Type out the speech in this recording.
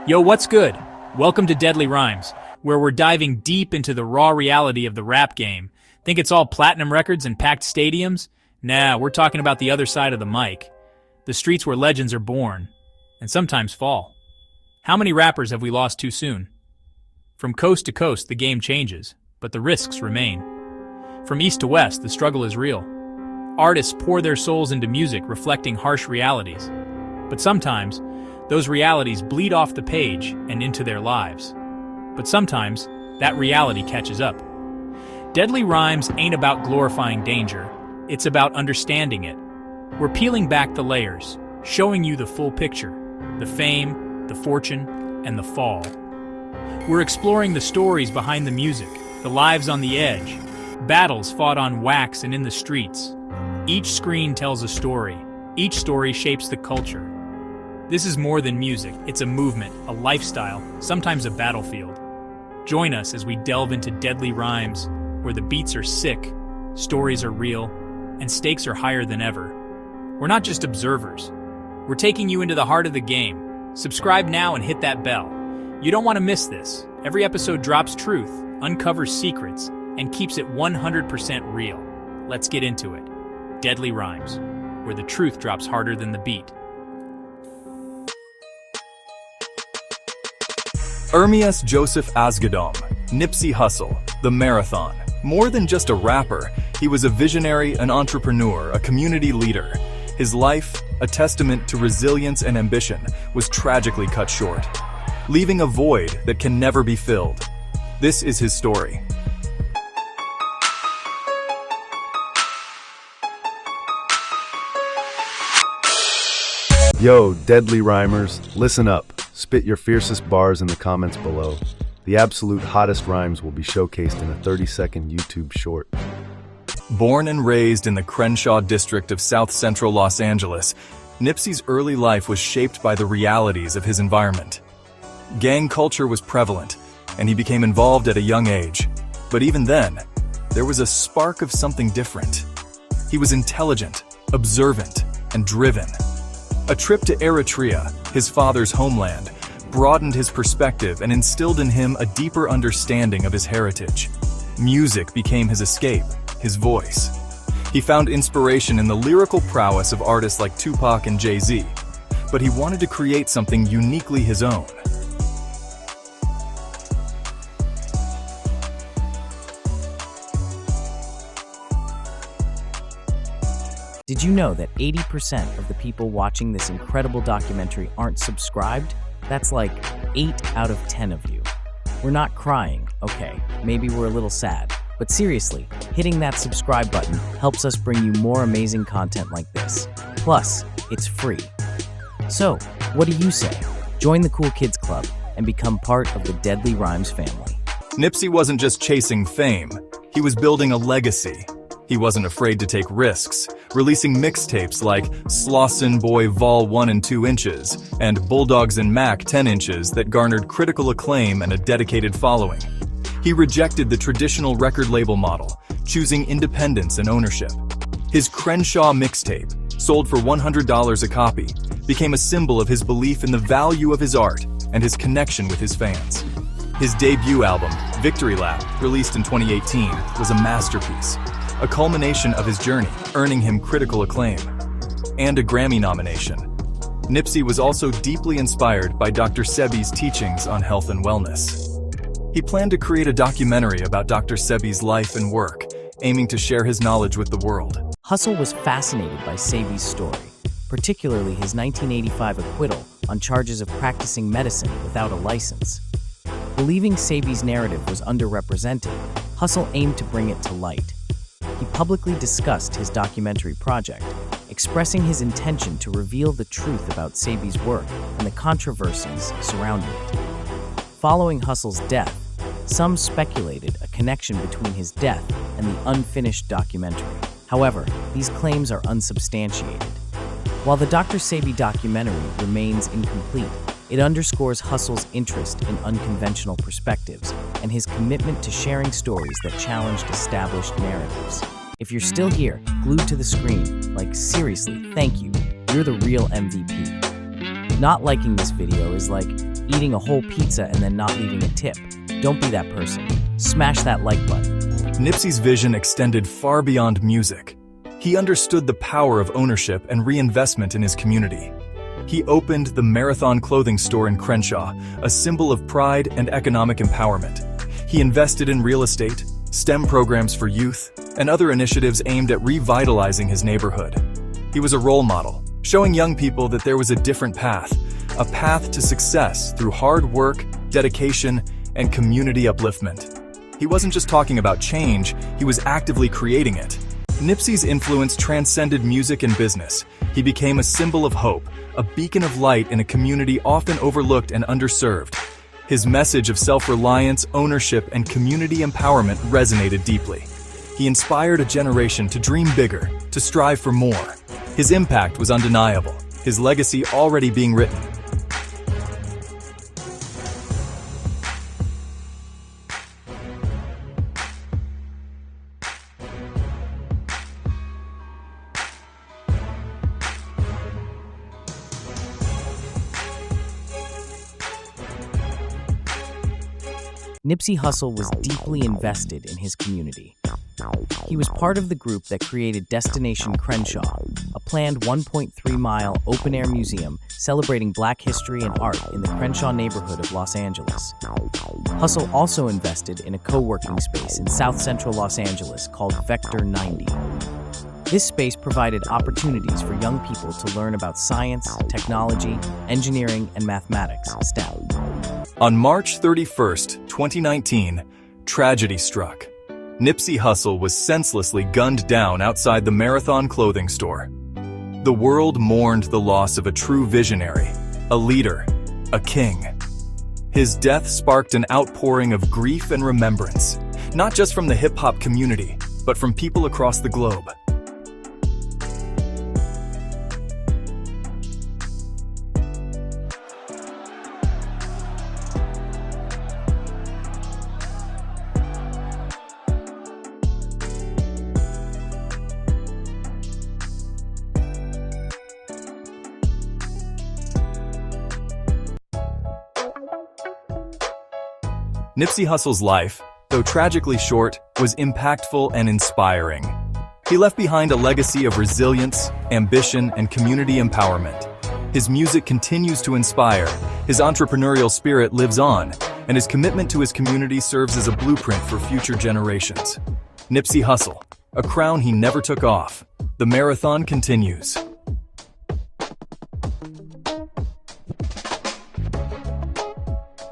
Yo, what's good? Welcome to Deadly Rhymes, where we're diving deep into the raw reality of the rap game. Think it's all platinum records and packed stadiums? Nah, we're talking about the other side of the mic. The streets where legends are born, and sometimes fall. How many rappers have we lost too soon? From coast to coast, the game changes, but the risks remain. From east to west, the struggle is real. Artists pour their souls into music, reflecting harsh realities. But sometimes, those realities bleed off the page and into their lives. But sometimes, that reality catches up. Deadly Rhymes ain't about glorifying danger, it's about understanding it. We're peeling back the layers, showing you the full picture, the fame, the fortune, and the fall. We're exploring the stories behind the music, the lives on the edge, battles fought on wax and in the streets. Each screen tells a story. Each story shapes the culture. This is more than music. It's a movement, a lifestyle, sometimes a battlefield. Join us as we delve into Deadly Rhymes, where the beats are sick, stories are real, and stakes are higher than ever. We're not just observers. We're taking you into the heart of the game. Subscribe now and hit that bell. You don't want to miss this. Every episode drops truth, uncovers secrets, and keeps it 100% real. Let's get into it. Deadly Rhymes, where the truth drops harder than the beat. Ermias Joseph Asghedom, Nipsey Hussle, The Marathon. More than just a rapper, he was a visionary, an entrepreneur, a community leader. His life, a testament to resilience and ambition, was tragically cut short, leaving a void that can never be filled. This is his story. Yo, Deadly Rhymers, listen up. Spit your fiercest bars in the comments below. The absolute hottest rhymes will be showcased in a 30-second YouTube short. Born and raised in the Crenshaw district of South Central Los Angeles, Nipsey's early life was shaped by the realities of his environment. Gang culture was prevalent, and he became involved at a young age. But even then, there was a spark of something different. He was intelligent, observant, and driven. A trip to Eritrea, his father's homeland, broadened his perspective and instilled in him a deeper understanding of his heritage. Music became his escape, his voice. He found inspiration in the lyrical prowess of artists like Tupac and Jay-Z, but he wanted to create something uniquely his own. Did you know that 80% of the people watching this incredible documentary aren't subscribed? That's like 8 out of 10 of you. We're not crying, okay, maybe we're a little sad. But seriously, hitting that subscribe button helps us bring you more amazing content like this. Plus, it's free. So, what do you say? Join the Cool Kids Club and become part of the Deadly Rhymes family. Nipsey wasn't just chasing fame, he was building a legacy. He wasn't afraid to take risks, releasing mixtapes like Slauson Boy Vol 1 and 2 inches and Bulldogs and Mac 10 inches that garnered critical acclaim and a dedicated following. He rejected the traditional record label model, choosing independence and ownership. His Crenshaw mixtape, sold for $100 a copy, became a symbol of his belief in the value of his art and his connection with his fans. His debut album, Victory Lap, released in 2018, was a masterpiece, a culmination of his journey, earning him critical acclaim and a Grammy nomination. Nipsey was also deeply inspired by Dr. Sebi's teachings on health and wellness. He planned to create a documentary about Dr. Sebi's life and work, aiming to share his knowledge with the world. Hussle was fascinated by Sebi's story, particularly his 1985 acquittal on charges of practicing medicine without a license. Believing Sebi's narrative was underrepresented, Hussle aimed to bring it to light. He publicly discussed his documentary project, expressing his intention to reveal the truth about Sebi's work and the controversies surrounding it. Following Hussle's death, some speculated a connection between his death and the unfinished documentary. However, these claims are unsubstantiated. While the Dr. Sebi documentary remains incomplete, it underscores Hussle's interest in unconventional perspectives and his commitment to sharing stories that challenged established narratives. If you're still here, glued to the screen, like seriously, thank you. You're the real MVP. Not liking this video is like eating a whole pizza and then not leaving a tip. Don't be that person. Smash that like button. Nipsey's vision extended far beyond music. He understood the power of ownership and reinvestment in his community. He opened the Marathon clothing store in Crenshaw, a symbol of pride and economic empowerment. He invested in real estate, STEM programs for youth, and other initiatives aimed at revitalizing his neighborhood. He was a role model, showing young people that there was a different path, a path to success through hard work, dedication, and community upliftment. He wasn't just talking about change, he was actively creating it. Nipsey's influence transcended music and business. He became a symbol of hope, a beacon of light in a community often overlooked and underserved. His message of self-reliance, ownership, and community empowerment resonated deeply. He inspired a generation to dream bigger, to strive for more. His impact was undeniable, his legacy already being written. Nipsey Hussle was deeply invested in his community. He was part of the group that created Destination Crenshaw, a planned 1.3-mile open-air museum celebrating Black history and art in the Crenshaw neighborhood of Los Angeles. Hussle also invested in a co-working space in South Central Los Angeles called Vector 90. This space provided opportunities for young people to learn about science, technology, engineering, and mathematics, STEM. On March 31st, 2019, tragedy struck. Nipsey Hussle was senselessly gunned down outside the Marathon clothing store. The world mourned the loss of a true visionary, a leader, a king. His death sparked an outpouring of grief and remembrance, not just from the hip-hop community, but from people across the globe. Nipsey Hussle's life, though tragically short, was impactful and inspiring. He left behind a legacy of resilience, ambition, and community empowerment. His music continues to inspire, his entrepreneurial spirit lives on, and his commitment to his community serves as a blueprint for future generations. Nipsey Hussle, a crown he never took off. The marathon continues.